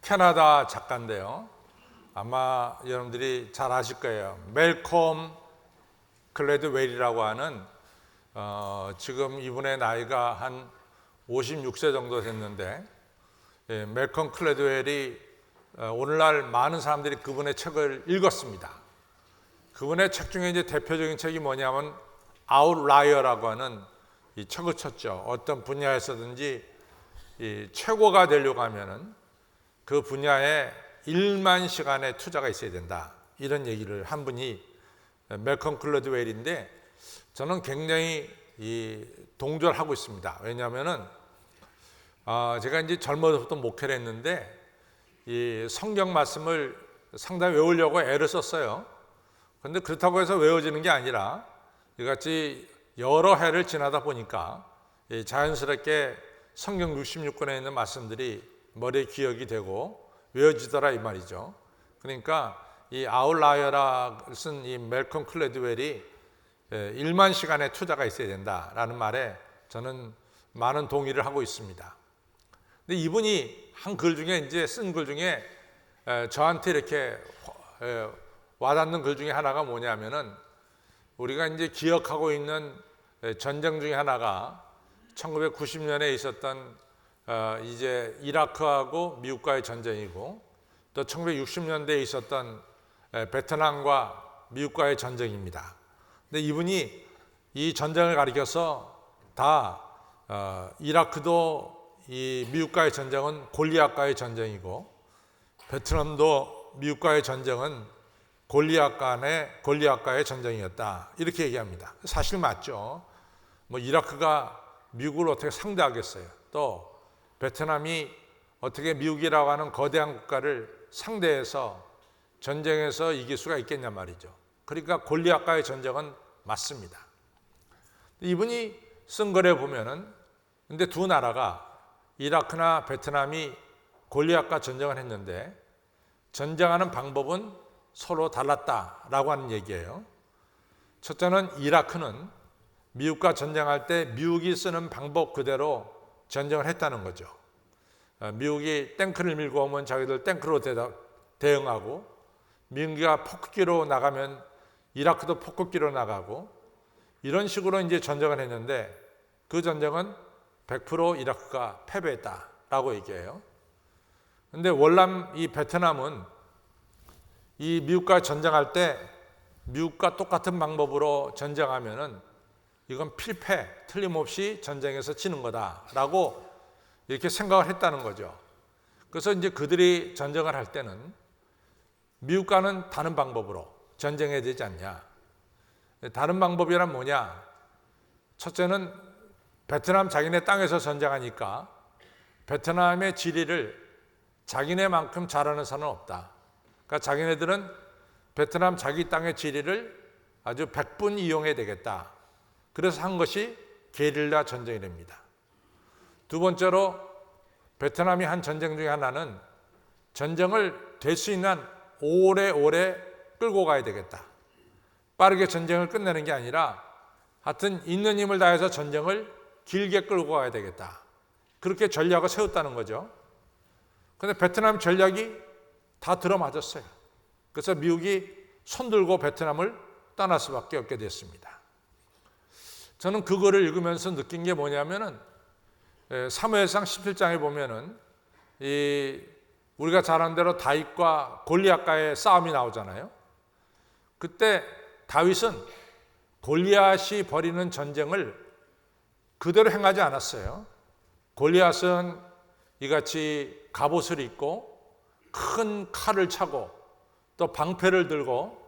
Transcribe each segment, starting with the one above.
캐나다 작가인데요. 아마 여러분들이 잘 아실 거예요. 멜콤 글래드웰이라고 하는 지금 이분의 나이가 한 56세 정도 됐는데, 멜콤 글래드웰이 오늘날 많은 사람들이 그분의 책을 읽었습니다. 그분의 책 중에 이제 대표적인 책이 뭐냐면 아웃라이어라고 하는 이 책을 쳤죠. 어떤 분야에서든지 이 최고가 되려고 하면은 그 분야에 1만 시간의 투자가 있어야 된다, 이런 얘기를 한 분이 멜콤 글래드웰인데, 저는 굉장히 동조하고 있습니다. 왜냐하면은 제가 이제 젊어서부터 목회를 했는데 이 성경 말씀을 상당히 외우려고 애를 썼어요. 그런데 그렇다고 해서 외워지는 게 아니라 이같이 여러 해를 지나다 보니까 자연스럽게 성경 66권에 있는 말씀들이 머리에 기억이 되고 외워지더라, 이 말이죠. 그러니까 이 아웃라이어라 쓴 이 멜콤 글래드웰이 1만 시간의 투자가 있어야 된다라는 말에 저는 많은 동의를 하고 있습니다. 근데 이분이 한 글 중에, 이제 쓴 글 중에 저한테 이렇게 와닿는 글 중에 하나가 뭐냐면은, 우리가 이제 기억하고 있는 전쟁 중에 하나가 1990년에 있었던 이제 이라크하고 미국과의 전쟁이고, 또 1960년대에 있었던 베트남과 미국과의 전쟁입니다. 근데 이분이 이 전쟁을 가리켜서 다 이라크도 이 미국과의 전쟁은 골리앗과의 전쟁이고, 베트남도 미국과의 전쟁은 골리앗과의 전쟁이었다, 이렇게 얘기합니다. 사실 맞죠. 뭐 이라크가 미국을 어떻게 상대하겠어요. 또 베트남이 어떻게 미국이라고 하는 거대한 국가를 상대해서 전쟁에서 이길 수가 있겠냐 말이죠. 그러니까 골리앗과의 전쟁은 맞습니다. 이분이 쓴 글에 보면은, 근데 두 나라가 이라크나 베트남이 골리앗과 전쟁을 했는데 전쟁하는 방법은 서로 달랐다라고 하는 얘기예요. 첫째는 이라크는 미국과 전쟁할 때 미국이 쓰는 방법 그대로 전쟁을 했다는 거죠. 미국이 탱크를 밀고 오면 자기들 탱크로 대응하고, 미국이 폭격기로 나가면 이라크도 폭격기로 나가고, 이런 식으로 이제 전쟁을 했는데 그 전쟁은 100% 이라크가 패배했다라고 얘기해요. 근데 월남 이 베트남은 이 미국과 전쟁할 때 미국과 똑같은 방법으로 전쟁하면은 이건 필패, 틀림없이 전쟁에서 지는 거다라고 이렇게 생각을 했다는 거죠. 그래서 이제 그들이 전쟁을 할 때는 미국과는 다른 방법으로 전쟁해야 되지 않냐. 다른 방법이란 뭐냐? 첫째는 베트남 자기네 땅에서 전쟁하니까 베트남의 지리를 자기네만큼 잘하는 사람은 없다. 그러니까 자기네들은 베트남 자기 땅의 지리를 아주 100분 이용해야 되겠다. 그래서 한 것이 게릴라 전쟁이 됩니다. 두 번째로 베트남이 한 전쟁 중에 하나는 전쟁을 될 수 있는 한 오래오래 끌고 가야 되겠다. 빠르게 전쟁을 끝내는 게 아니라 하여튼 있는 힘을 다해서 전쟁을 길게 끌고 가야 되겠다. 그렇게 전략을 세웠다는 거죠. 그런데 베트남 전략이 다 들어맞았어요. 그래서 미국이 손들고 베트남을 떠날 수밖에 없게 됐습니다. 저는 그거를 읽으면서 느낀 게 뭐냐면은, 사무엘상 17장에 보면은 우리가 잘 아는 대로 다윗과 골리앗과의 싸움이 나오잖아요. 그때 다윗은 골리앗이 벌이는 전쟁을 그대로 행하지 않았어요. 골리앗은 이같이 갑옷을 입고 큰 칼을 차고 또 방패를 들고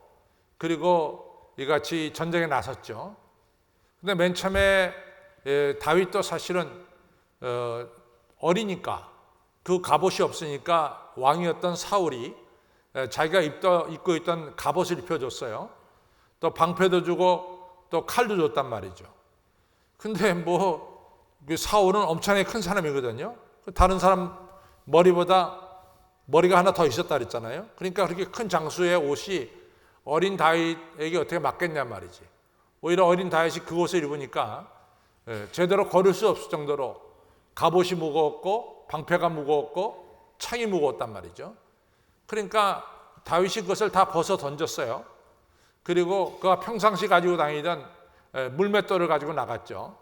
그리고 이같이 전쟁에 나섰죠. 근데 맨 처음에 다윗도 사실은 어리니까, 그 갑옷이 없으니까 왕이었던 사울이 자기가 입고 있던 갑옷을 입혀줬어요. 또 방패도 주고 또 칼도 줬단 말이죠. 근데 사울은 엄청나게 큰 사람이거든요. 다른 사람 머리가 하나 더 있었다 그랬잖아요. 그러니까 그렇게 큰 장수의 옷이 어린 다윗에게 어떻게 맞겠냐 말이지. 오히려 어린 다윗이 그 옷을 입으니까 제대로 걸을 수 없을 정도로 갑옷이 무거웠고 방패가 무거웠고 창이 무거웠단 말이죠. 그러니까 다윗이 그것을 다 벗어 던졌어요. 그리고 그가 평상시 가지고 다니던 물맷돌을 가지고 나갔죠.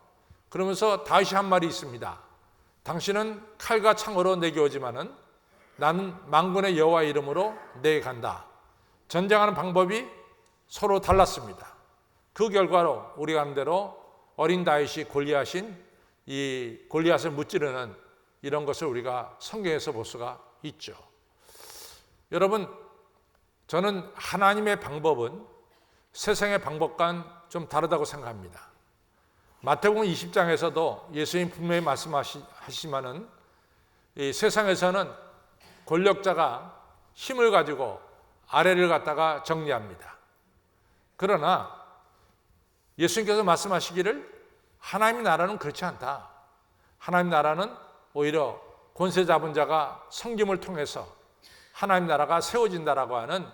그러면서 다윗이 한 말이 있습니다. 당신은 칼과 창으로 내게 오지만은 나는 만군의 여호와 이름으로 내게 간다. 전쟁하는 방법이 서로 달랐습니다. 그 결과로 우리가 아는 대로 어린 다윗이 이 골리앗을 무찌르는 이런 것을 우리가 성경에서 볼 수가 있죠. 여러분, 저는 하나님의 방법은 세상의 방법과는 좀 다르다고 생각합니다. 마태복음 20장에서도 예수님 분명히 말씀하시지만은 이 세상에서는 권력자가 힘을 가지고 아래를 갖다가 정리합니다. 그러나 예수님께서 말씀하시기를 하나님의 나라는 그렇지 않다. 하나님 나라는 오히려 권세 잡은 자가 섬김을 통해서 하나님 나라가 세워진다라고 하는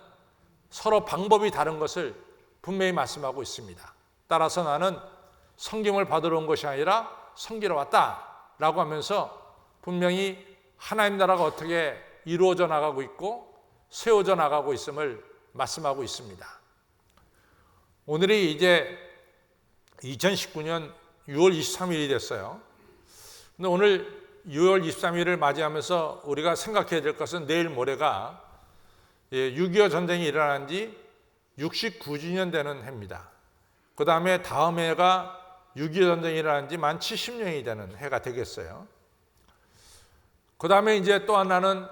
서로 방법이 다른 것을 분명히 말씀하고 있습니다. 따라서 나는 섬김을 받으러 온 것이 아니라 섬기러 왔다라고 하면서 분명히 하나님 나라가 어떻게 이루어져 나가고 있고 세워져 나가고 있음을 말씀하고 있습니다. 오늘이 이제 2019년 6월 23일이 됐어요. 근데 오늘 6월 23일을 맞이하면서 우리가 생각해야 될 것은 내일 모레가 6.25 전쟁이 일어난 지 69주년 되는 해입니다. 그 다음에 다음 해가 6.25 전쟁이 일어난 지 만 70년이 되는 해가 되겠어요. 그 다음에 이제 또 하나는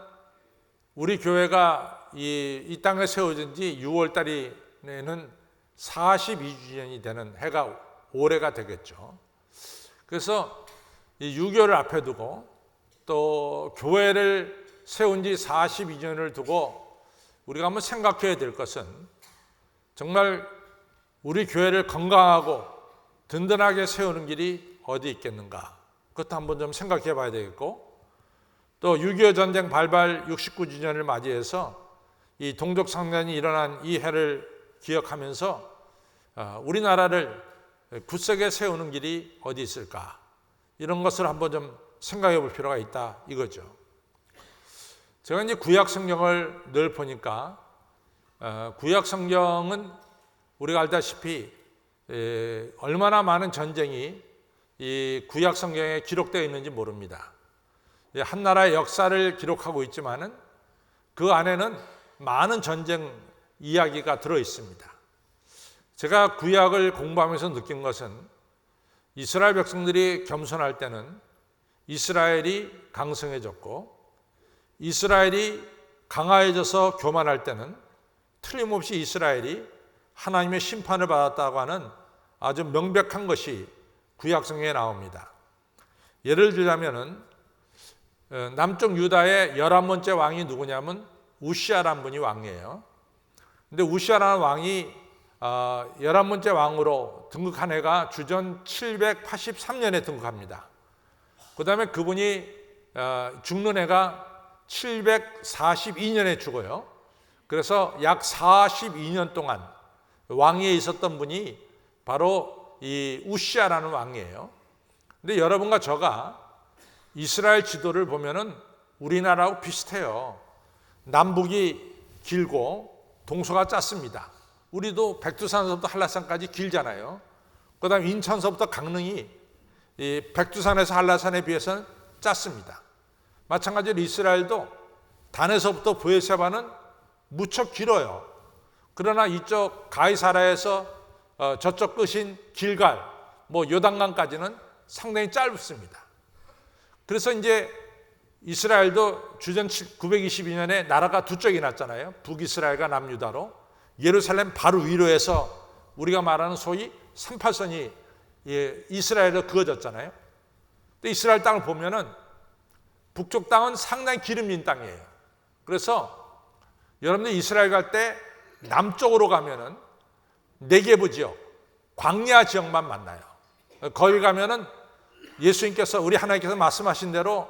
우리 교회가 이 땅에 세워진 지 6월 달에는 42주년이 되는 해가 올해가 되겠죠. 그래서 이 6.25를 앞에 두고 또 교회를 세운 지 42년을 두고 우리가 한번 생각해야 될 것은 정말 우리 교회를 건강하고 든든하게 세우는 길이 어디 있겠는가, 그것도 한번 좀 생각해 봐야 되겠고, 또 6.25 전쟁 발발 69주년을 맞이해서 이 동족상련이 일어난 이 해를 기억하면서 우리나라를 굳세게 세우는 길이 어디 있을까, 이런 것을 한번 좀 생각해 볼 필요가 있다 이거죠. 제가 이제 구약 성경을 늘 보니까 구약 성경은 우리가 알다시피 얼마나 많은 전쟁이 이 구약 성경에 기록되어 있는지 모릅니다. 한 나라의 역사를 기록하고 있지만은 그 안에는 많은 전쟁 이야기가 들어 있습니다. 제가 구약을 공부하면서 느낀 것은 이스라엘 백성들이 겸손할 때는 이스라엘이 강성해졌고, 이스라엘이 강화해져서 교만할 때는 틀림없이 이스라엘이 하나님의 심판을 받았다고 하는 아주 명백한 것이 구약 성경에 나옵니다. 예를 들자면은 남쪽 유다의 11번째 왕이 누구냐면 우시아라는 분이 왕이에요. 근데 우시아라는 왕이 11번째 왕으로 등극한 해가 주전 783년에 등극합니다. 그 다음에 그분이 죽는 해가 742년에 죽어요. 그래서 약 42년 동안 왕위에 있었던 분이 바로 이 우시아라는 왕이에요. 근데 여러분과 저가 이스라엘 지도를 보면은 우리나라하고 비슷해요. 남북이 길고 동서가 짧습니다. 우리도 백두산서부터 한라산까지 길잖아요. 그 다음 인천서부터 강릉이 이 백두산에서 한라산에 비해서는 짧습니다. 마찬가지로 이스라엘도 단에서부터 브에세바는 무척 길어요. 그러나 이쪽 가이사라에서 저쪽 끝인 길갈, 요단강까지는 상당히 짧습니다. 그래서 이제 이스라엘도 주전 922년에 나라가 두 쪽이 났잖아요. 북이스라엘과 남유다로. 예루살렘 바로 위로에서 우리가 말하는 소위 38선이 이스라엘로 그어졌잖아요. 근데 이스라엘 땅을 보면은 북쪽 땅은 상당히 기름진 땅이에요. 그래서 여러분들 이스라엘 갈 때 남쪽으로 가면은 네게브 지역, 광야 지역만 만나요. 거기 가면은 예수님께서, 우리 하나님께서 말씀하신 대로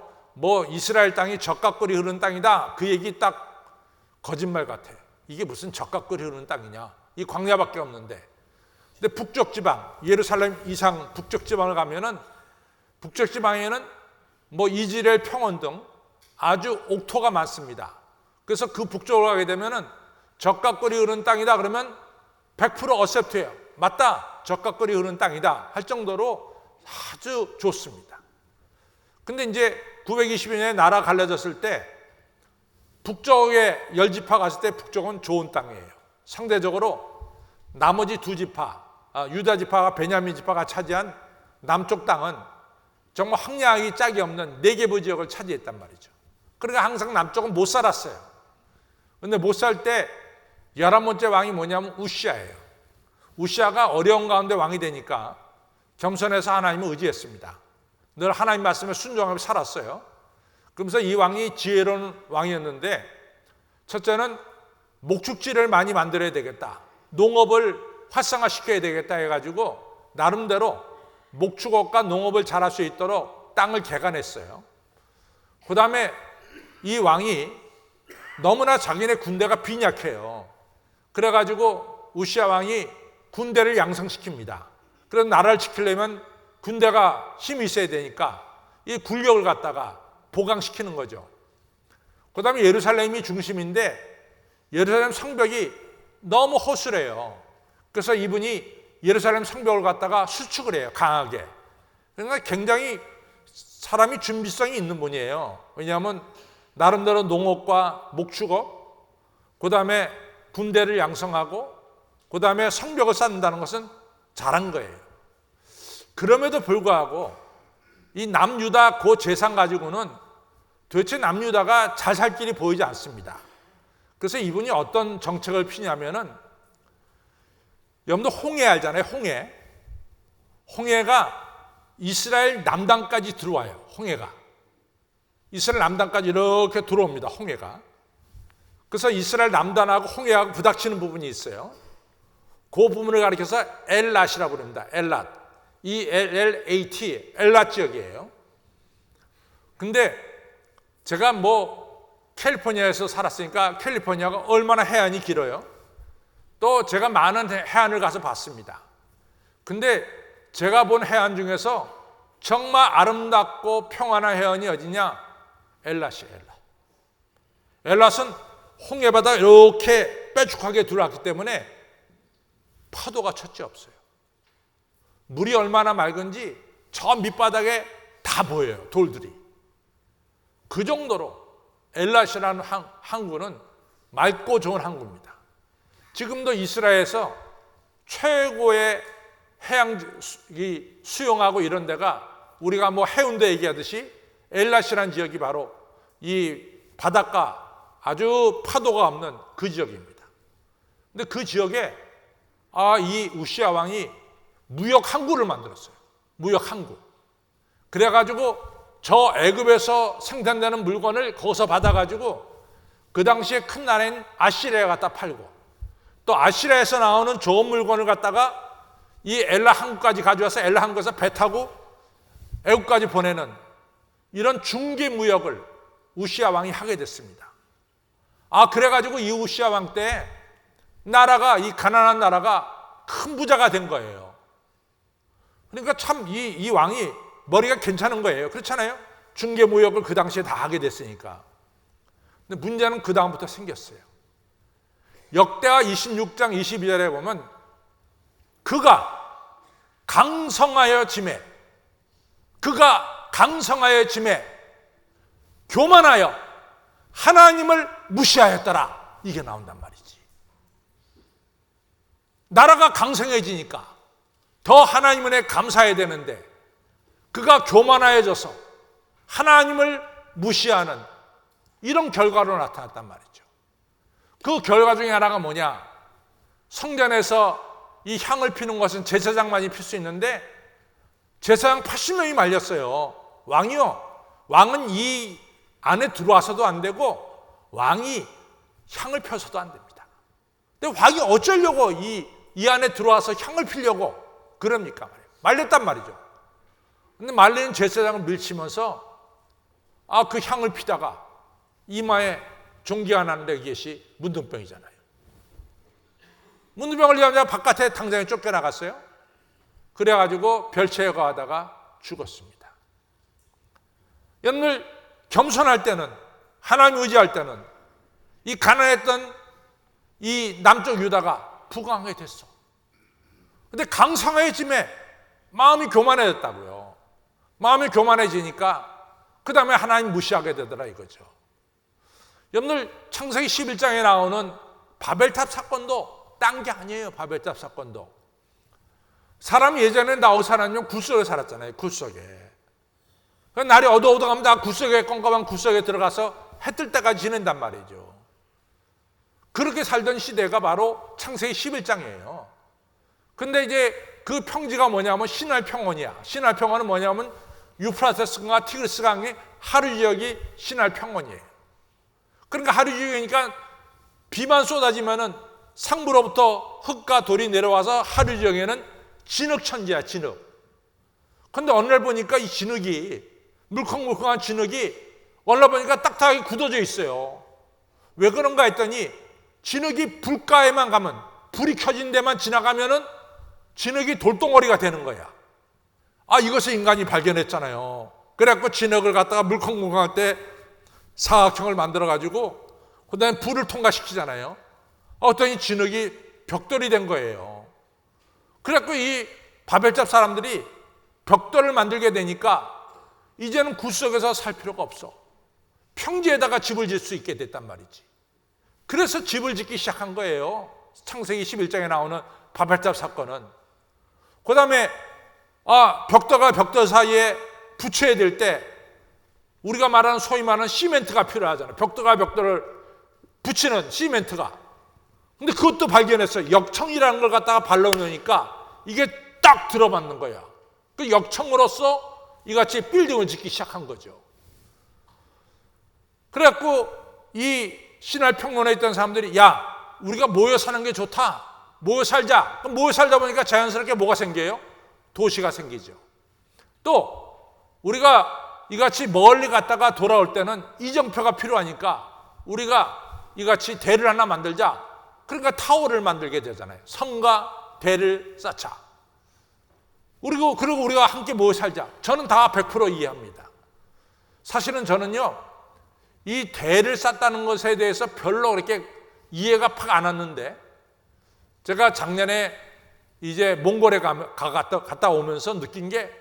이스라엘 땅이 젖가꿀이 흐르는 땅이다, 그 얘기 딱 거짓말 같아요. 이게 무슨 젖가꿀이 흐르는 땅이냐, 이 광야밖에 없는데. 근데 북쪽 지방, 예루살렘 이상 북쪽 지방을 가면은 북쪽 지방에는 이즈라엘 평원 등 아주 옥토가 많습니다. 그래서 그 북쪽으로 가게 되면은 적각거리 흐르는 땅이다 그러면 100% 어셉트해요. 맞다, 적각거리 흐르는 땅이다 할 정도로 아주 좋습니다. 근데 이제 920년에 나라 갈라졌을 때 북쪽에 10지파 갔을 때 북쪽은 좋은 땅이에요. 상대적으로 나머지 두 지파, 유다 지파가 베냐민 지파가 차지한 남쪽 땅은 정말 황량하기 짝이 없는 네게브 지역을 차지했단 말이죠. 그러니까 항상 남쪽은 못 살았어요. 근데 못 살 때 11번째 왕이 뭐냐면 우시아예요. 우시아가 어려운 가운데 왕이 되니까 겸손해서 하나님을 의지했습니다. 늘 하나님 말씀에 순종하며 살았어요. 그러면서 이 왕이 지혜로운 왕이었는데, 첫째는 목축지를 많이 만들어야 되겠다, 농업을 활성화시켜야 되겠다 해가지고 나름대로 목축업과 농업을 잘할 수 있도록 땅을 개간했어요. 그 다음에 이 왕이 너무나 자기네 군대가 빈약해요. 그래가지고 우시아 왕이 군대를 양성시킵니다. 그래서 나라를 지키려면 군대가 힘이 있어야 되니까 이 군력을 갖다가 보강시키는 거죠. 그 다음에 예루살렘이 중심인데 예루살렘 성벽이 너무 허술해요. 그래서 이분이 예루살렘 성벽을 갖다가 수축을 해요, 강하게. 그러니까 굉장히 사람이 준비성이 있는 분이에요. 왜냐하면 나름대로 농업과 목축업, 그 다음에 군대를 양성하고, 그 다음에 성벽을 쌓는다는 것은 잘한 거예요. 그럼에도 불구하고 이 남유다 그 재산 가지고는 도대체 남유다가 잘 살 길이 보이지 않습니다. 그래서 이분이 어떤 정책을 피냐면은, 여러분들 홍해 알잖아요, 홍해. 홍해가 이스라엘 남단까지 들어와요, 홍해가. 이스라엘 남단까지 이렇게 들어옵니다, 홍해가. 그래서 이스라엘 남단하고 홍해하고 부닥치는 부분이 있어요. 그 부분을 가리켜서 엘랏이라고 부릅니다. 엘랏. ELLAT, 엘랏 지역이에요. 근데 제가 캘리포니아에서 살았으니까 캘리포니아가 얼마나 해안이 길어요. 또 제가 많은 해안을 가서 봤습니다. 근데 제가 본 해안 중에서 정말 아름답고 평안한 해안이 어디냐? 엘랏이에요, 엘랏. 엘랏은 홍해바다 이렇게 빼죽하게 들어왔기 때문에 파도가 첫째 없어요. 물이 얼마나 맑은지 저 밑바닥에 다 보여요, 돌들이. 그 정도로 엘랏이라는 항구는 맑고 좋은 항구입니다. 지금도 이스라엘에서 최고의 해양 수영하고 이런 데가 우리가 해운대 얘기하듯이 엘랏이라는 지역이 바로 이 바닷가 아주 파도가 없는 그 지역입니다. 근데 그 지역에 이 우시아 왕이 무역 항구를 만들었어요. 무역 항구. 그래가지고 저 애굽에서 생산되는 물건을 거기서 받아가지고 그 당시에 큰 나라인 아시리아에 갖다 팔고, 또 아시리아에서 나오는 좋은 물건을 갖다가 이 엘라 항구까지 가져와서 엘라 항구에서 배 타고 애굽까지 보내는 이런 중개 무역을 우시아 왕이 하게 됐습니다. 그래가지고 이 우시아 왕 때 나라가, 이 가난한 나라가 큰 부자가 된 거예요. 그러니까 참 이 왕이 머리가 괜찮은 거예요. 그렇잖아요? 중개 무역을 그 당시에 다 하게 됐으니까. 근데 문제는 그 다음부터 생겼어요. 역대하 26장 22절에 보면 그가 강성하여 짐에 교만하여 하나님을 무시하였더라, 이게 나온단 말이지. 나라가 강성해지니까 더 하나님 은혜에 감사해야 되는데 그가 교만해져서 하나님을 무시하는 이런 결과로 나타났단 말이죠. 그 결과 중에 하나가 뭐냐? 성전에서 이 향을 피는 것은 제사장만이 필 수 있는데 제사장 80명이 말렸어요. 왕이요, 왕은 이 안에 들어와서도 안 되고 왕이 향을 펴서도 안 됩니다. 근데 왕이 어쩌려고 이 안에 들어와서 향을 피려고 그럽니까? 말렸단 말이죠. 근데 말리는 제사장을 밀치면서 그 향을 피다가 이마에 종기가 나는데 이것이 문둥병이잖아요. 문둥병을 걸리자마자 바깥에 당장에 쫓겨나갔어요. 그래가지고 별체에 가다가 죽었습니다. 여러분들 겸손할 때는 하나님 의지할 때는 이 가난했던 이 남쪽 유다가 부강하게 됐어. 근데 강성해짐에 마음이 교만해졌다고요. 마음이 교만해지니까 그 다음에 하나님 무시하게 되더라 이거죠. 여러분들 창세기 11장에 나오는 바벨탑 사건도 딴 게 아니에요. 바벨탑 사건도. 사람이 예전에 나오 살았냐면 굴속에 살았잖아요. 굴속에. 날이 어두워가면 다 굴속에 껌껌한 굴속에 들어가서 해 뜰 때까지 지낸단 말이죠. 그렇게 살던 시대가 바로 창세기 11장이에요. 근데 이제 그 평지가 뭐냐면 시날 평원이야. 시날 평원은 뭐냐면 유프라테스강과 티그리스 강의 하루 지역이 시날 평원이에요. 그러니까 하루 지역이니까 비만 쏟아지면은 상부로부터 흙과 돌이 내려와서 하루 지역에는 진흙천지야, 진흙. 근데 어느 날 보니까 이 진흙이, 물컹물컹한 진흙이 어느 날 보니까 딱딱하게 굳어져 있어요. 왜 그런가 했더니 진흙이 불가에만 가면, 불이 켜진 데만 지나가면은 진흙이 돌덩어리가 되는 거야. 아, 이것을 인간이 발견했잖아요. 그래갖고 진흙을 갖다가 물컹물컹할 때 사각형을 만들어가지고 그 다음에 불을 통과시키잖아요. 어떠니 진흙이 벽돌이 된 거예요. 그래갖고 이 바벨탑 사람들이 벽돌을 만들게 되니까 이제는 굴속에서 살 필요가 없어. 평지에다가 집을 짓을 수 있게 됐단 말이지. 그래서 집을 짓기 시작한 거예요. 창세기 11장에 나오는 바벨탑 사건은. 그 다음에 벽돌과 벽돌 사이에 붙여야 될 때 우리가 말하는 소위 말하는 시멘트가 필요하잖아요. 벽돌과 벽돌을 붙이는 시멘트가. 근데 그것도 발견했어요. 역청이라는 걸 갖다가 발라놓으니까 이게 딱 들어맞는 거야. 그 역청으로서 이같이 빌딩을 짓기 시작한 거죠. 그래갖고 이 신할 평론에 있던 사람들이 야, 우리가 모여 사는 게 좋다. 모여 살자. 그럼 모여 살다 보니까 자연스럽게 뭐가 생겨요? 도시가 생기죠. 또 우리가 이같이 멀리 갔다가 돌아올 때는 이정표가 필요하니까 우리가 이같이 대를 하나 만들자. 그러니까 타워를 만들게 되잖아요. 성과 대를 쌓자. 그리고 우리가 함께 모여 살자. 저는 다 100% 이해합니다. 사실은 저는요, 이 대를 쌓다는 것에 대해서 별로 그렇게 이해가 팍 안 왔는데, 제가 작년에 이제 몽골에 갔다 오면서 느낀 게,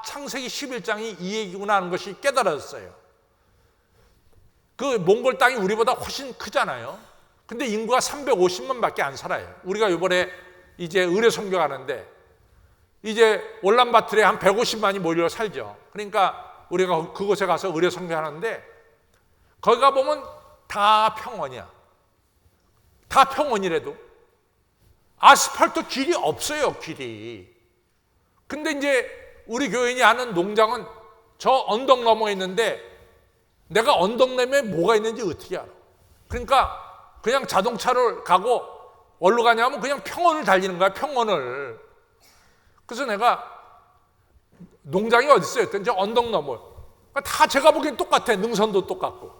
창세기 11장이 이 얘기구나 하는 것이 깨달았어요. 그 몽골 땅이 우리보다 훨씬 크잖아요. 근데 인구가 350만 밖에 안 살아요. 우리가 이번에 이제 의뢰 선교하는데, 이제 올란바토르에 한 150만이 몰려 살죠. 그러니까 우리가 그곳에 가서 의뢰 선교하는데, 거기 가보면 다 평원이야. 다 평원이라도 아스팔트 길이 없어요, 길이. 근데 이제 우리 교인이 아는 농장은 저 언덕 너머에 있는데 내가 언덕 너머에 뭐가 있는지 어떻게 알아? 그러니까 그냥 자동차를 가고 어디로 가냐면 그냥 평원을 달리는 거야, 평원을. 그래서 내가 농장이 어디 있어요? 했더니 저 언덕 너머. 다 제가 보기엔 똑같아. 능선도 똑같고.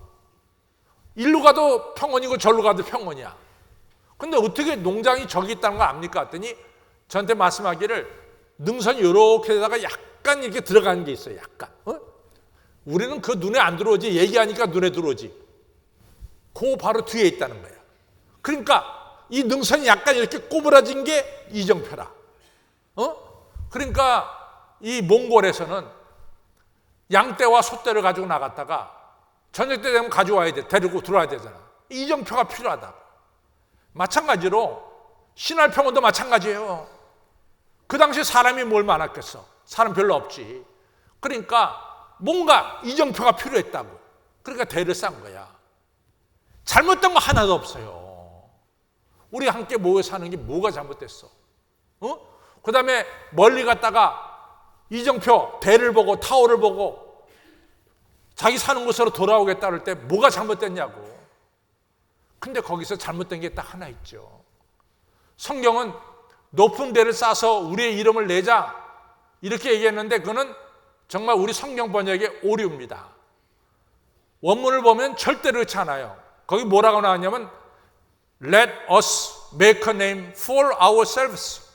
일로 가도 평원이고 절로 가도 평원이야. 근데 어떻게 농장이 저기 있다는 걸 압니까? 했더니 저한테 말씀하기를 능선이 이렇게다가 약간 이렇게 들어가는 게 있어요. 약간. 우리는 그 눈에 안 들어오지. 얘기하니까 눈에 들어오지. 그 바로 뒤에 있다는 거야. 그러니까 이 능선이 약간 이렇게 꼬부라진 게 이정표라. 그러니까 이 몽골에서는 양떼와 소떼를 가지고 나갔다가 저녁 때 되면 가져와야 돼. 데리고 들어와야 되잖아. 이정표가 필요하다. 마찬가지로 신할평원도 마찬가지예요. 그 당시에 사람이 뭘 많았겠어? 사람 별로 없지. 그러니까 뭔가 이정표가 필요했다고. 그러니까 대를 쌓은 거야. 잘못된 거 하나도 없어요. 우리 함께 모여 사는 게 뭐가 잘못됐어? 그 다음에 멀리 갔다가 이정표 대를 보고 타워를 보고 자기 사는 곳으로 돌아오겠다 할 때 뭐가 잘못됐냐고. 근데 거기서 잘못된 게 딱 하나 있죠. 성경은 높은 데를 쌓아서 우리의 이름을 내자 이렇게 얘기했는데 그거는 정말 우리 성경 번역의 오류입니다. 원문을 보면 절대로 그렇지 않아요. 거기 뭐라고 나왔냐면 Let us make a name for ourselves.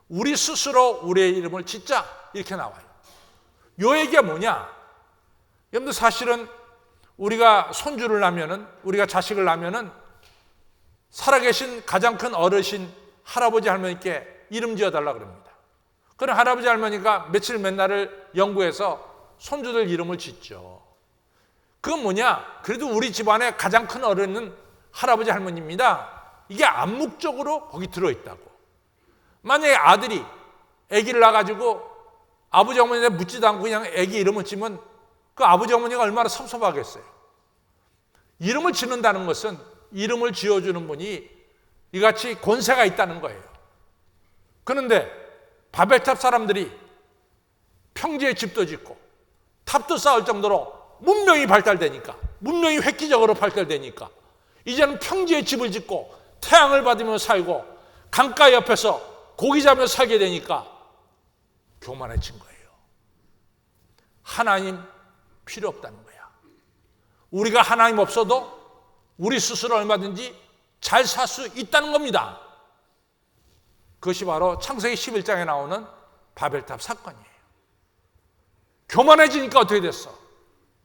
우리 스스로 우리의 이름을 짓자 이렇게 나와요. 이 얘기가 뭐냐? 여러분들 사실은 우리가 손주를 낳으면은, 우리가 자식을 낳으면은 살아계신 가장 큰 어르신 할아버지 할머니께 이름 지어달라 그럽니다. 그럼 할아버지 할머니가 며칠 몇 날을 연구해서 손주들 이름을 짓죠. 그건 뭐냐? 그래도 우리 집안의 가장 큰 어른은 할아버지 할머니입니다. 이게 암묵적으로 거기 들어있다고. 만약에 아들이 아기를 낳아가지고 아버지 어머니한테 묻지도 않고 그냥 아기 이름을 지면 그 아버지 어머니가 얼마나 섭섭하겠어요. 이름을 짓는다는 것은 이름을 지어주는 분이 이같이 권세가 있다는 거예요. 그런데 바벨탑 사람들이 평지에 집도 짓고 탑도 쌓을 정도로 문명이 발달되니까, 문명이 획기적으로 발달되니까 이제는 평지에 집을 짓고 태양을 받으며 살고 강가 옆에서 고기 잡으며 살게 되니까 교만해진 거예요. 하나님 필요 없다는 거야. 우리가 하나님 없어도 우리 스스로 얼마든지 잘 살 수 있다는 겁니다. 그것이 바로 창세기 11장에 나오는 바벨탑 사건이에요. 교만해지니까 어떻게 됐어?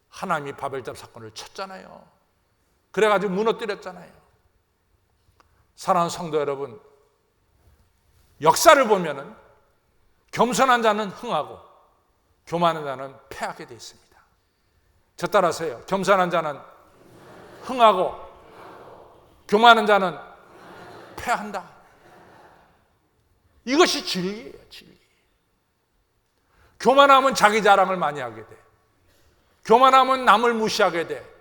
하나님이 바벨탑 사건을 쳤잖아요. 그래가지고 무너뜨렸잖아요. 사랑하는 성도 여러분, 역사를 보면은 겸손한 자는 흥하고 교만한 자는 패하게 되어 있습니다. 저 따라서요. 겸손한 자는 흥하고 교만한 자는 패한다. 이것이 진리예요, 진리. 교만하면 자기 자랑을 많이 하게 돼. 교만하면 남을 무시하게 돼.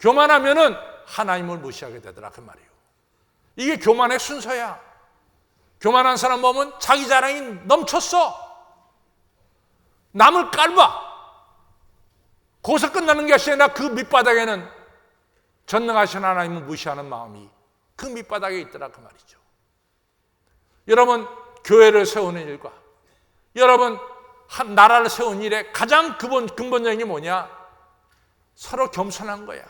교만하면은 하나님을 무시하게 되더라 그 말이에요. 이게 교만의 순서야. 교만한 사람 보면 자기 자랑이 넘쳤어. 남을 깔봐. 거기서 끝나는 것이 아니라 그 밑바닥에는 전능하신 하나님을 무시하는 마음이 그 밑바닥에 있더라 그 말이죠. 여러분, 교회를 세우는 일과 여러분 한 나라를 세우는 일의 가장 근본적인 게 뭐냐? 서로 겸손한 거야.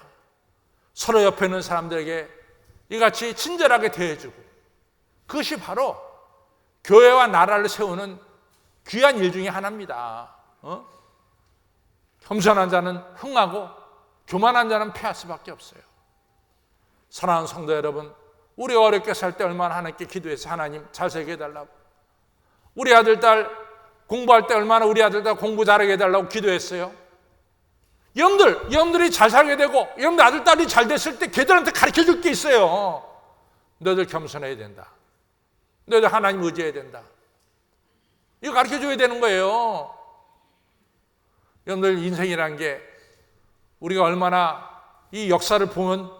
서로 옆에 있는 사람들에게 이같이 친절하게 대해주고, 그것이 바로 교회와 나라를 세우는 귀한 일 중에 하나입니다. 겸손한 자는 흥하고 교만한 자는 패할 수밖에 없어요. 사랑하는 성도 여러분, 우리 어렵게 살 때 얼마나 하나님께 기도해서 하나님 잘 살게 해달라고, 우리 아들 딸 공부할 때 얼마나 우리 아들 딸 공부 잘하게 해달라고 기도했어요. 여러분들이 잘 살게 되고 여러분들 아들 딸이 잘 됐을 때 걔들한테 가르쳐 줄 게 있어요. 너희들 겸손해야 된다. 너희들 하나님 의지해야 된다. 이거 가르쳐 줘야 되는 거예요. 여러분들 인생이라는 게 우리가 얼마나 이 역사를 보면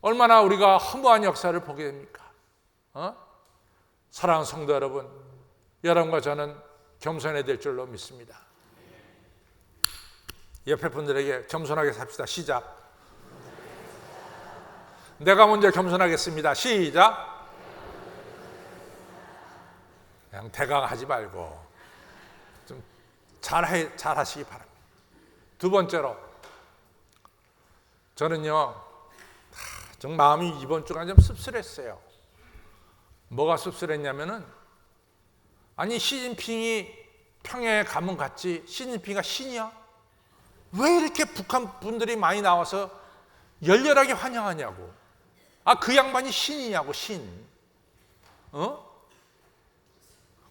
얼마나 우리가 허무한 역사를 보게 됩니까? 사랑하는 성도 여러분, 여러분과 저는 겸손해야 될 줄로 믿습니다. 옆에 분들에게 겸손하게 삽시다. 시작. 내가 먼저 겸손하겠습니다. 시작. 그냥 대강하지 말고 좀 잘하시기 바랍니다. 두 번째로, 저는요 정 마음이 이번 주가 좀 씁쓸했어요. 뭐가 씁쓸했냐면은, 아니 시진핑이 평양에 가면 갔지 시진핑이가 신이야? 왜 이렇게 북한 분들이 많이 나와서 열렬하게 환영하냐고. 그 양반이 신이냐고, 신.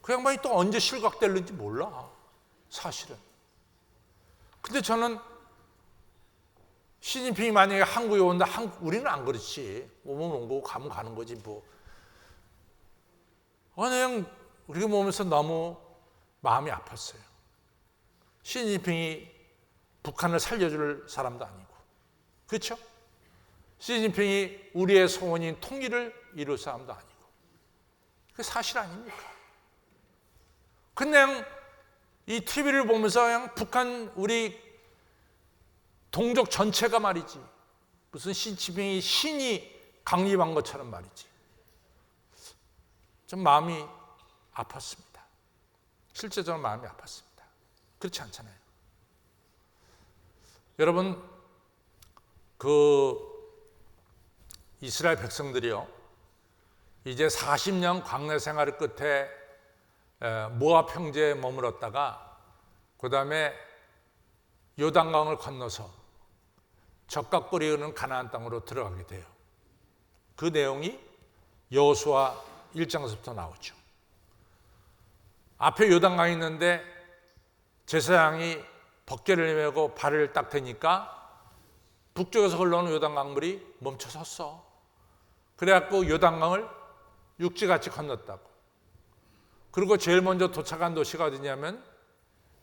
그 양반이 또 언제 실각될는지 몰라, 사실은. 근데 저는 시진핑이 만약에 한국에 온다, 우리는 안 그렇지. 오면 온 거고 가면 가는 거지 뭐. 그냥 우리가 보면서 너무 마음이 아팠어요. 시진핑이 북한을 살려줄 사람도 아니고, 그렇죠? 시진핑이 우리의 소원인 통일을 이룰 사람도 아니고, 그게 사실 아닙니까? 그냥 이 TV를 보면서 그냥 북한 우리 동족 전체가 말이지, 무슨 시진핑이 신이 강림한 것처럼 말이지. 좀 마음이 아팠습니다. 실제적으로 마음이 아팠습니다. 그렇지 않잖아요. 여러분, 이스라엘 백성들이요, 이제 40년 광야 생활을 끝에 모압 평지에 머물었다가 그 다음에 요단강을 건너서 젖과 꿀이 흐르는 가나안 땅으로 들어가게 돼요. 그 내용이 여호수아 1장에서부터 나오죠. 앞에 요단강이 있는데 제사장이 벗개를 메고 발을 딱 대니까 북쪽에서 흘러오는 요단강물이 멈춰 섰어. 그래갖고 요단강을 육지같이 건넜다고. 그리고 제일 먼저 도착한 도시가 어디냐면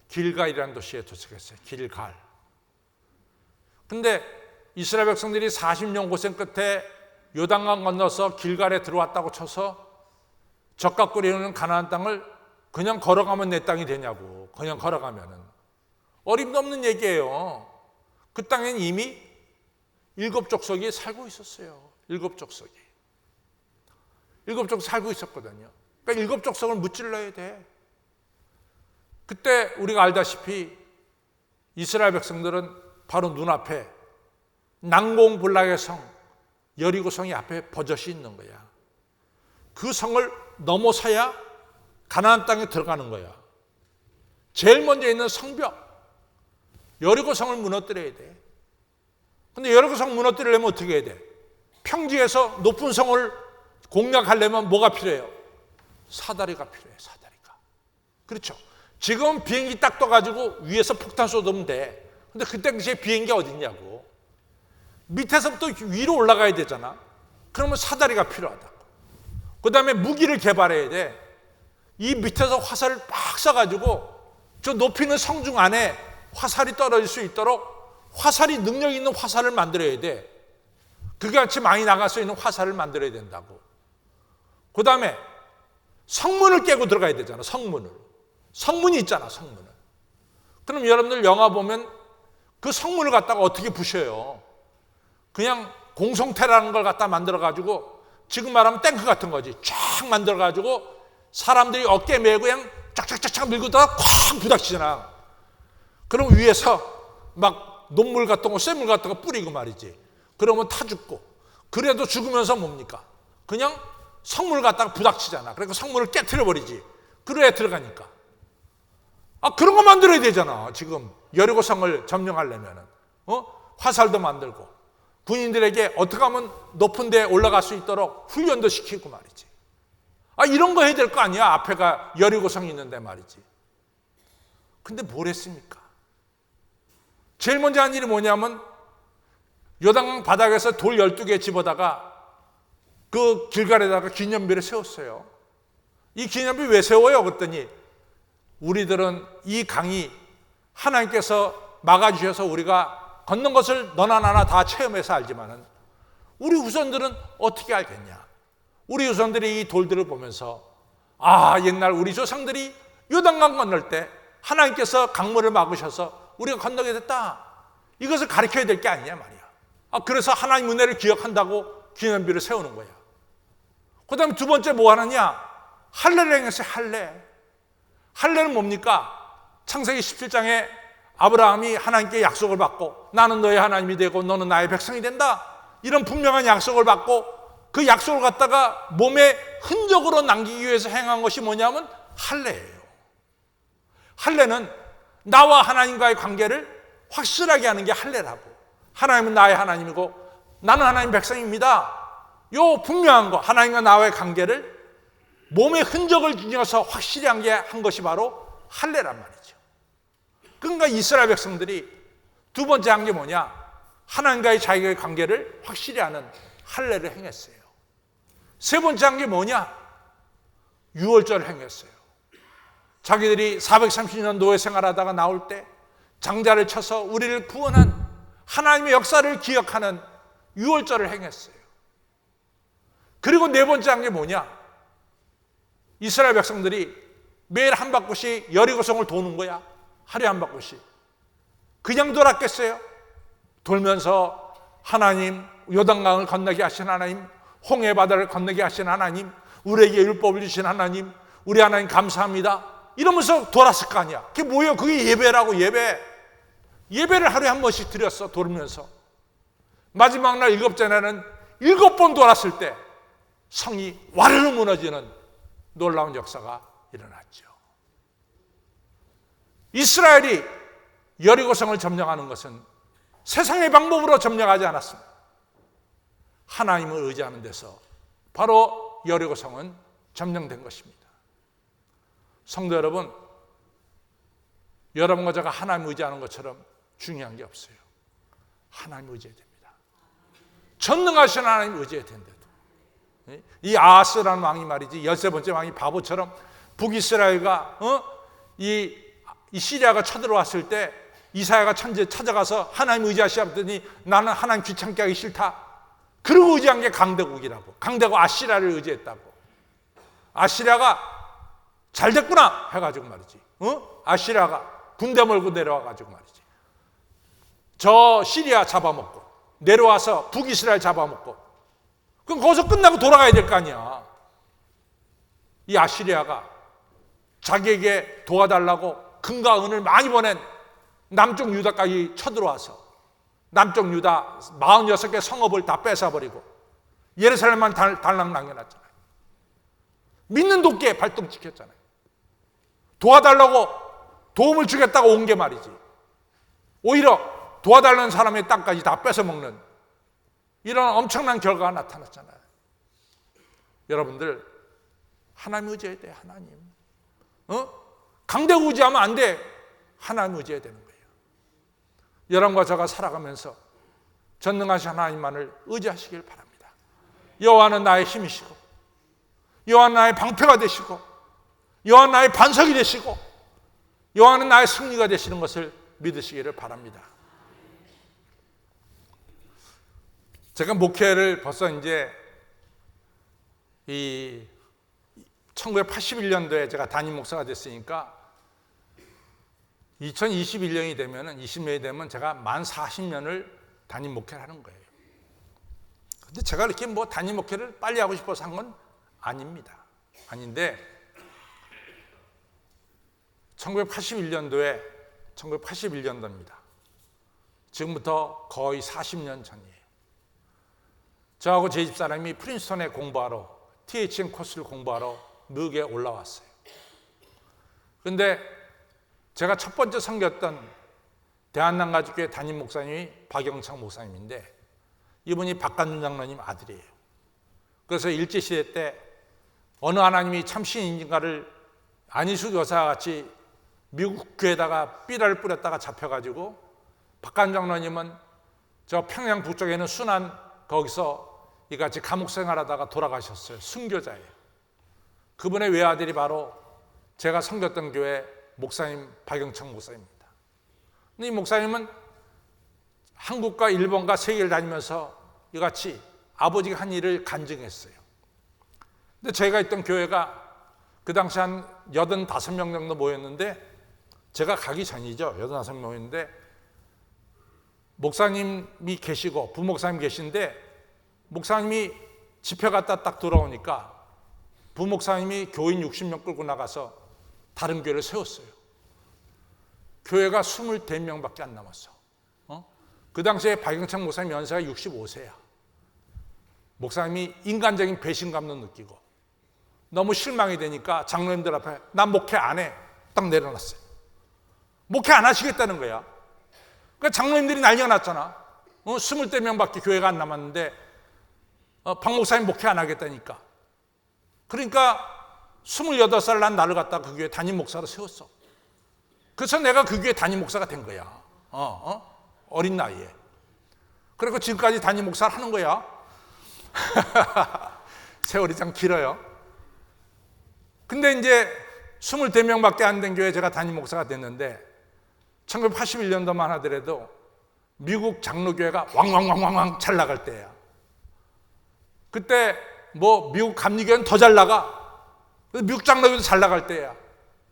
길갈이라는 도시에 도착했어요. 길갈. 근데 이스라엘 백성들이 40년 고생 끝에 요단강 건너서 길갈에 들어왔다고 쳐서 젖과 꿀이 흐르는 가나안 땅을 그냥 걸어가면 내 땅이 되냐고. 그냥 걸어가면은. 어림도 없는 얘기예요. 그 땅엔 이미 7 족속이 살고 있었어요. 7 족속이. 7 족속 살고 있었거든요. 그러니까 7 족속을 무찔러야 돼. 그때 우리가 알다시피 이스라엘 백성들은 바로 눈앞에 난공불락의 성 여리고 성이 앞에 버젓이 있는 거야. 그 성을 넘어서야 가나안 땅에 들어가는 거야. 제일 먼저 있는 성벽 여리고 성을 무너뜨려야 돼. 근데 여리고 성 무너뜨리려면 어떻게 해야 돼? 평지에서 높은 성을 공략하려면 뭐가 필요해요? 사다리가 필요해요. 사다리가. 그렇죠. 지금 비행기 딱 떠가지고 위에서 폭탄 쏟으면 돼. 근데 그때 당시에 비행기 어딨냐고. 밑에서부터 위로 올라가야 되잖아. 그러면 사다리가 필요하다고. 그 다음에 무기를 개발해야 돼. 이 밑에서 화살을 막 쏴가지고 저 높이 있는 성중 안에 화살이 떨어질 수 있도록 화살이 능력 있는 화살을 만들어야 돼. 그게 같이 많이 나갈 수 있는 화살을 만들어야 된다고. 그 다음에 성문을 깨고 들어가야 되잖아. 성문을. 성문이 있잖아. 성문을. 그럼 여러분들 영화 보면 그 성문을 갖다가 어떻게 부셔요? 그냥 공성태라는 걸 갖다 만들어가지고 지금 말하면 탱크 같은 거지. 쫙 만들어가지고 사람들이 어깨 메고 그냥 쫙쫙쫙쫙 밀고 다가 콱 부닥치잖아. 그럼 위에서 막 녹물 같은 거, 쇠물 같은 거 뿌리고 말이지. 그러면 타 죽고. 그래도 죽으면서 뭡니까? 그냥 성문을 갖다가 부닥치잖아. 그러니까 성문을 깨트려버리지. 그래야 들어가니까. 아, 그런 거 만들어야 되잖아. 지금 여리고성을 점령하려면은. 화살도 만들고. 군인들에게 어떻게 하면 높은 데 올라갈 수 있도록 훈련도 시키고 말이지. 아, 이런 거 해야 될 거 아니야. 앞에가 여리고성이 있는데 말이지. 근데 뭘 했습니까? 제일 먼저 한 일이 뭐냐면 요단강 바닥에서 돌 12개 집어다가 그 길갈에다가 기념비를 세웠어요. 이 기념비 왜 세워요? 그랬더니 우리들은 이 강이 하나님께서 막아주셔서 우리가 걷는 것을 너나 나나 다 체험해서 알지만은 우리 후손들은 어떻게 알겠냐? 우리 후손들이 이 돌들을 보면서 아, 옛날 우리 조상들이 요단강 건널 때 하나님께서 강물을 막으셔서 우리가 건너게 됐다. 이것을 가르쳐야 될 게 아니냐 말이야. 아, 그래서 하나님 은혜를 기억한다고 기념비를 세우는 거야. 그 다음에 두 번째 뭐 하느냐? 할례를 행했어요. 할례. 할례는 뭡니까? 창세기 17장에 아브라함이 하나님께 약속을 받고 나는 너의 하나님이 되고 너는 나의 백성이 된다. 이런 분명한 약속을 받고 그 약속을 갖다가 몸에 흔적으로 남기기 위해서 행한 것이 뭐냐면 할례예요. 할례는 나와 하나님과의 관계를 확실하게 하는 게 할례라고. 하나님은 나의 하나님이고 나는 하나님 백성입니다. 요 분명한 거, 하나님과 나와의 관계를 몸의 흔적을 지녀서 확실히 한 것이 바로 할례란 말이죠. 그러니까 이스라엘 백성들이 두 번째 한 게 뭐냐? 하나님과의 자기의 관계를 확실히 하는 할례를 행했어요. 세 번째 한 게 뭐냐? 유월절을 행했어요. 자기들이 430년 노예 생활하다가 나올 때 장자를 쳐서 우리를 구원한 하나님의 역사를 기억하는 유월절을 행했어요. 그리고 네 번째 한 게 뭐냐? 이스라엘 백성들이 매일 한 바퀴씩 여리고성을 도는 거야. 하루에 한 바퀴씩. 그냥 돌았겠어요? 돌면서 하나님, 요단강을 건너게 하신 하나님, 홍해 바다를 건너게 하신 하나님, 우리에게 율법을 주신 하나님, 우리 하나님 감사합니다. 이러면서 돌았을 거 아니야. 그게 뭐예요? 그게 예배라고. 예배를 하루에 한 번씩 드렸어. 돌면서. 마지막 날 7째 날은 7번 돌았을 때 성이 와르르 무너지는 놀라운 역사가 일어났죠. 이스라엘이 여리고성을 점령하는 것은 세상의 방법으로 점령하지 않았습니다. 하나님을 의지하는 데서 바로 여리고성은 점령된 것입니다. 성도 여러분, 여러분과 제가 하나님을 의지하는 것처럼 중요한 게 없어요. 하나님을 의지해야 됩니다. 전능하신 하나님을 의지해야 된대도. 이 아하스라는 왕이 말이지, 13번째 왕이 바보처럼 북이스라엘과 이 시리아가 쳐들어왔을 때 이사야가 천재 찾아가서 하나님 의지하시더니 나는 하나님 귀찮게 하기 싫다. 그러고 의지한 게 강대국이라고. 강대국 아시리아를 의지했다고. 아시리아가 잘 됐구나 해가지고 말이지. 아시리아가 군대 몰고 내려와가지고 말이지. 저 시리아 잡아먹고 내려와서 북이스라엘 잡아먹고. 그럼 거기서 끝나고 돌아가야 될 거 아니야. 이 아시리아가 자기에게 도와달라고 금과 은을 많이 보낸 남쪽 유다까지 쳐들어와서 남쪽 유다 46개 성읍을 다 뺏어버리고 예루살렘만 달랑 남겨놨잖아요. 믿는 도끼에 발동시켰잖아요. 도와달라고 도움을 주겠다고 온 게 말이지. 오히려 도와달라는 사람의 땅까지 다 뺏어먹는 이런 엄청난 결과가 나타났잖아요. 여러분들 하나님 의지해야 돼. 하나님. 강대국 의지하면 안 돼. 하나님 의지해야 되는 거예요. 여러분과 저가 살아가면서 전능하신 하나님만을 의지하시길 바랍니다. 여호와는 나의 힘이시고 여호와는 나의 방패가 되시고 여호와는 나의 반석이 되시고 여호와는 나의 승리가 되시는 것을 믿으시기를 바랍니다. 제가 목회를 벌써 이제 1981년도에 제가 담임 목사가 됐으니까 2021년이 되면은 20년이 되면 제가 만 40년을 담임 목회를 하는 거예요. 근데 제가 이렇게 뭐 담임 목회를 빨리 하고 싶어서 한 건 아닙니다. 아닌데 1981년도입니다. 지금부터 거의 40년 전이에요. 저하고 제 집사람이 프린스턴에 공부하러 THN 코스를 공부하러 미국에 올라왔어요. 그런데 제가 첫 번째 섬겼던 대한남가족교회 담임 목사님이 박영창 목사님인데 이분이 박간준 장로님 아들이에요. 그래서 일제시대 때 어느 하나님이 참신인가를 안희숙 여사같이 미국 교회에다가 삐라를 뿌렸다가 잡혀가지고 박간준 장로님은 저 평양 북쪽에 있는 순안 거기서 이같이 감옥 생활하다가 돌아가셨어요. 순교자예요. 그분의 외아들이 바로 제가 섬겼던 교회 목사님 박영창 목사입니다. 이 목사님은 한국과 일본과 세계를 다니면서 이같이 아버지가 한 일을 간증했어요. 근데 저희가 있던 교회가 그 당시 한 85명 정도 모였는데 제가 가기 전이죠. 85명 모였는데 목사님이 계시고 부목사님 계신데 목사님이 집회 갔다 딱 돌아오니까 부목사님이 교인 60명 끌고 나가서 다른 교회를 세웠어요. 교회가 24명밖에 안 남았어. 그 당시에 박영창 목사님 연세가 65세야. 목사님이 인간적인 배신감도 느끼고 너무 실망이 되니까 장로님들 앞에 난 목회 안 해. 딱 내려놨어요. 목회 안 하시겠다는 거야. 그러니까 장로님들이 난리가 났잖아. 24명밖에 교회가 안 남았는데 박 목사님 목회 안 하겠다니까. 그러니까 28살 난 나를 갖다 그 교회 담임 목사로 세웠어. 그래서 내가 그 교회 담임 목사가 된 거야. 어린 나이에. 그리고 지금까지 담임 목사를 하는 거야. 세월이 참 길어요. 근데 이제 24명밖에 안 된 교회에 제가 담임 목사가 됐는데 1981년도만 하더라도 미국 장로교회가 왕왕왕왕왕 잘 나갈 때야. 그때 뭐 미국 감리교회는 더 잘 나가. 미국 장로교회도 잘 나갈 때야.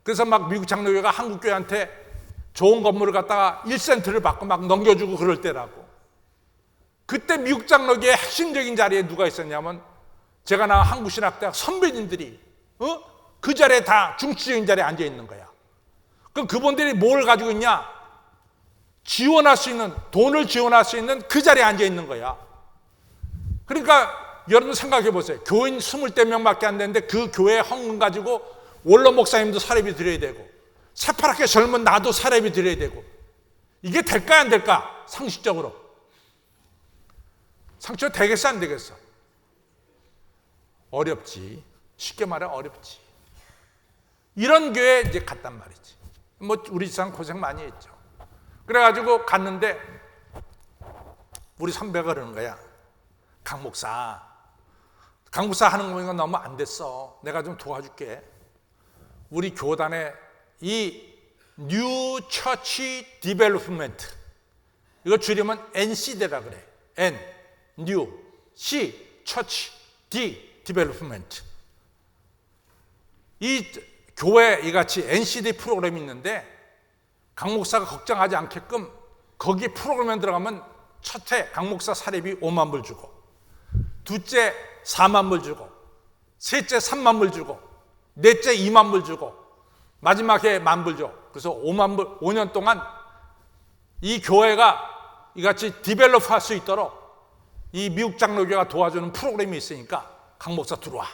그래서 막 미국 장로교회가 한국 교회한테 좋은 건물을 갖다가 1센트를 받고 막 넘겨주고 그럴 때라고. 그때 미국 장로교회 핵심적인 자리에 누가 있었냐면 제가 나온 한국신학대학 선배님들이 그 자리에 다 중추적인 자리에 앉아 있는 거야. 그럼 그분들이 뭘 가지고 있냐? 지원할 수 있는, 돈을 지원할 수 있는 그 자리에 앉아 있는 거야. 그러니까 여러분 생각해 보세요. 교인 20명밖에 안 되는데 그 교회 헌금 가지고 원로 목사님도 사례비 드려야 되고 새파랗게 젊은 나도 사례비 드려야 되고 이게 될까 안 될까? 상식적으로. 상처 되겠어 안 되겠어? 어렵지. 쉽게 말해 어렵지. 이런 교회에 이제 갔단 말이지. 뭐 우리 집사람 고생 많이 했죠. 그래가지고 갔는데 우리 선배가 그러는 거야. 강 목사 하는 거 보니까 너무 안 됐어. 내가 좀 도와줄게. 우리 교단에 이 New Church Development, 이거 줄이면 NCD라 그래. N, New, C, Church, D, Development. 이 교회 이같이 NCD 프로그램이 있는데 강 목사가 걱정하지 않게끔 거기 프로그램에 들어가면 첫째 강 목사 사례비 5만 불 주고, 둘째 4만 불 주고, 셋째 3만 불 주고, 넷째 2만 불 주고, 마지막에 1만 불 줘. 그래서 5만 불, 5년 동안 이 교회가 이같이 디벨롭 할 수 있도록 이 미국 장로교가 도와주는 프로그램이 있으니까 강 목사 들어와.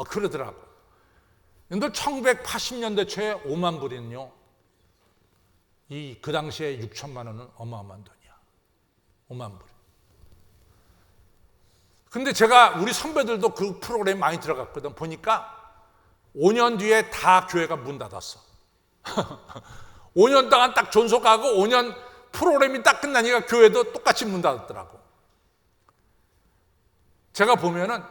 그러더라고. 근데 1980년대 초에 5만 불이는요, 그 당시에 6천만 원은 어마어마한 돈이야. 5만 불. 근데 제가 우리 선배들도 그 프로그램 많이 들어갔거든. 보니까 5년 뒤에 다 교회가 문 닫았어. 5년 동안 딱 존속하고 5년 프로그램이 딱 끝나니까 교회도 똑같이 문 닫았더라고. 제가 보면은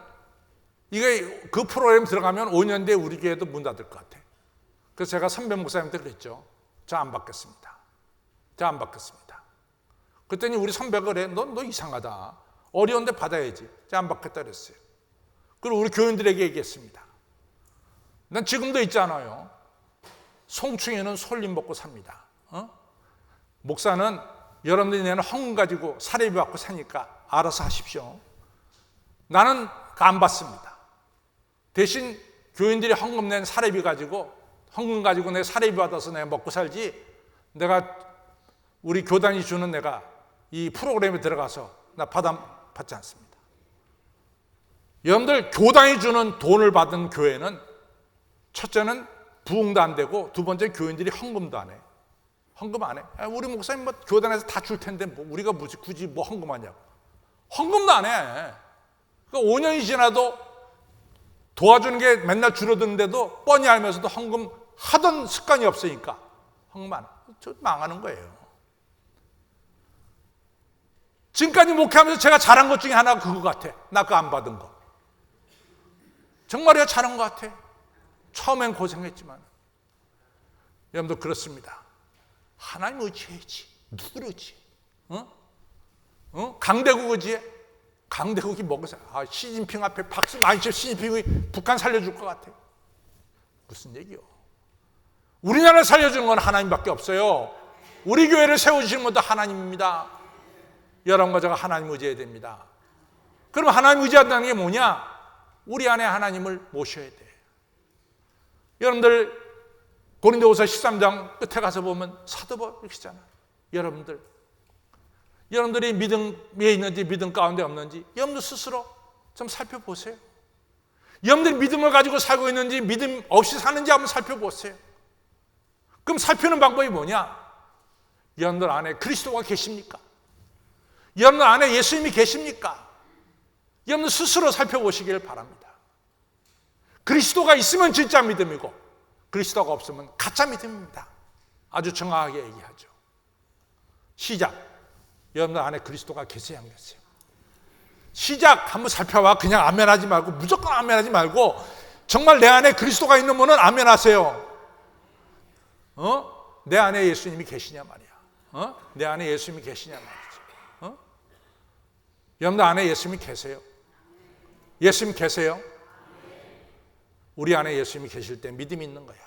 이게 그 프로그램 들어가면 5년 뒤에 우리 교회도 문 닫을 것 같아. 그래서 제가 선배 목사님한테 그랬죠. 저 안 받겠습니다. 저 안 받겠습니다. 그랬더니 우리 선배가 그래. 너 이상하다. 어려운데 받아야지. 저 안 받겠다 그랬어요. 그리고 우리 교인들에게 얘기했습니다. 난 지금도 있잖아요. 송충에는 솔잎 먹고 삽니다. 목사는 여러분들이 내는 헌금 가지고 사례비 받고 사니까 알아서 하십시오. 나는 안 받습니다. 대신 교인들이 헌금 낸 사례비 가지고, 헌금 가지고 내 사례비 받아서 내가 먹고 살지, 내가 우리 교단이 주는 내가 이 프로그램에 들어가서 나 받지 않습니다. 여러분들, 교단이 주는 돈을 받은 교회는 첫째는 부흥도 안 되고, 두 번째 교인들이 헌금도 안 해. 헌금 안 해. 우리 목사님 뭐 교단에서 다 줄 텐데 뭐 우리가 굳이 뭐 헌금하냐고. 헌금도 안 해. 그러니까 5년이 지나도 도와주는 게 맨날 줄어드는데도 뻔히 알면서도 헌금 하던 습관이 없으니까 헌금 안 해. 저 망하는 거예요. 지금까지 목회하면서 제가 잘한 것 중에 하나가 그거 같아. 나 그거 안 받은 거. 정말이야, 잘한 것 같아. 처음엔 고생했지만. 여러분도 그렇습니다. 하나님 의지해야지. 누구를 의지해? 강대국 의지해? 강대국이 먹으세요. 시진핑 앞에 박수 많이 쳐. 시진핑이 북한 살려줄 것 같아. 무슨 얘기요? 우리나라를 살려주는 건 하나님밖에 없어요. 우리 교회를 세워주시는 것도 하나님입니다. 여러분과 제가 하나님 의지해야 됩니다. 그럼 하나님 의지한다는 게 뭐냐? 우리 안에 하나님을 모셔야 돼. 여러분들 고린도후서 13장 끝에 가서 보면 사도 바울이 이렇게 하잖아요. 여러분들이 믿음에 있는지 믿음 가운데 없는지 여러분들 스스로 좀 살펴보세요. 여러분들이 믿음을 가지고 살고 있는지 믿음 없이 사는지 한번 살펴보세요. 그럼 살피는 방법이 뭐냐? 여러분들 안에 그리스도가 계십니까? 여러분들 안에 예수님이 계십니까? 여러분들 스스로 살펴보시길 바랍니다. 그리스도가 있으면 진짜 믿음이고 그리스도가 없으면 가짜 믿음입니다. 아주 정확하게 얘기하죠. 시작. 여러분들 안에 그리스도가 계세요, 안 계세요? 시작. 한번 살펴봐. 그냥 아멘하지 말고, 무조건 아멘하지 말고, 정말 내 안에 그리스도가 있는 분은 아멘하세요. 내 안에 예수님이 계시냐 말이야. 내 안에 예수님이 계시냐 말이죠. 여러분들 안에 예수님이 계세요? 예수님 계세요? 우리 안에 예수님이 계실 때 믿음이 있는 거야.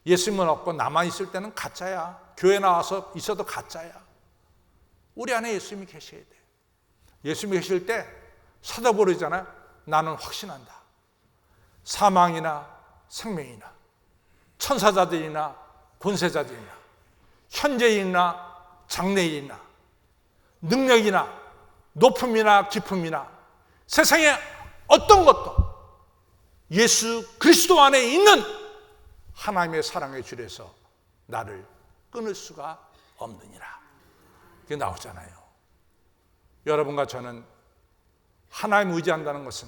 예수님은 없고 나만 있을 때는 가짜야. 교회 나와서 있어도 가짜야. 우리 안에 예수님이 계셔야 돼. 예수님이 계실 때 사도 바울이잖아요. 나는 확신한다. 사망이나 생명이나 천사자들이나 권세자들이나 현재이나 장래이나 능력이나 높음이나 깊음이나 세상에 어떤 것도 예수 그리스도 안에 있는 하나님의 사랑의 줄에서 나를 끊을 수가 없느니라. 그게 나오잖아요. 여러분과 저는 하나님 의지한다는 것은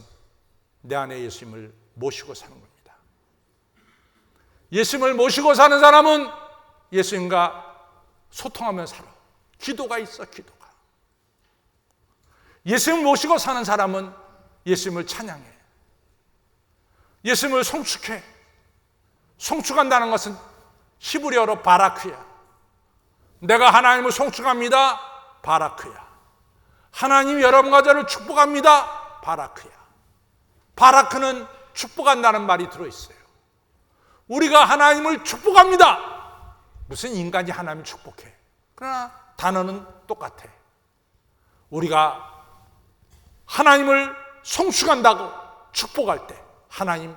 내 안에 예수님을 모시고 사는 겁니다. 예수님을 모시고 사는 사람은 예수님과 소통하며 살아. 기도가 있어, 기도가. 예수님을 모시고 사는 사람은 예수님을 찬양해. 예수님을 송축해. 송축한다는 것은 히브리어로 바라크야. 내가 하나님을 송축합니다. 바라크야. 하나님 여러분과 저를 축복합니다. 바라크야. 바라크는 축복한다는 말이 들어있어요. 우리가 하나님을 축복합니다. 무슨 인간이 하나님을 축복해. 그러나 단어는 똑같아. 우리가 하나님을 송축한다고 축복할 때 하나님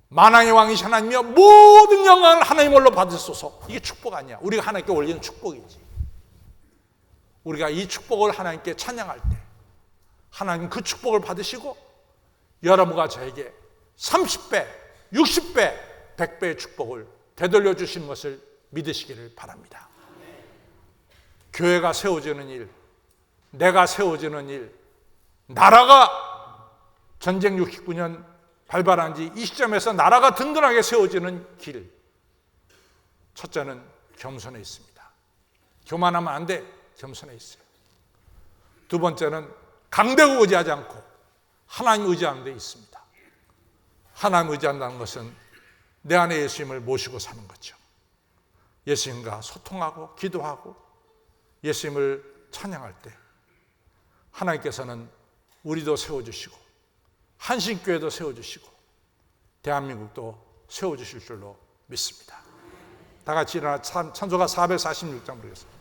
만왕의 왕이신 하나님이여 모든 영광을 하나님으로 받으소서. 이게 축복 아니야. 우리가 하나님께 올리는 축복이지. 우리가 이 축복을 하나님께 찬양할 때 하나님 그 축복을 받으시고 여러분과 저에게 30배, 60배, 100배의 축복을 되돌려 주시는 것을 믿으시기를 바랍니다. 교회가 세워지는 일, 내가 세워지는 일, 나라가 전쟁 69년 발발한 지 이 시점에서 나라가 든든하게 세워지는 길. 첫째는 겸손해 있습니다. 교만하면 안 돼. 겸손해 있어요. 두 번째는 강대고 의지하지 않고 하나님 의지하는 데 있습니다. 하나님 의지한다는 것은 내 안에 예수님을 모시고 사는 거죠. 예수님과 소통하고 기도하고 예수님을 찬양할 때 하나님께서는 우리도 세워주시고 한신교회도 세워주시고 대한민국도 세워주실 줄로 믿습니다. 다 같이 일어나 찬송가 446장 부르겠습니다.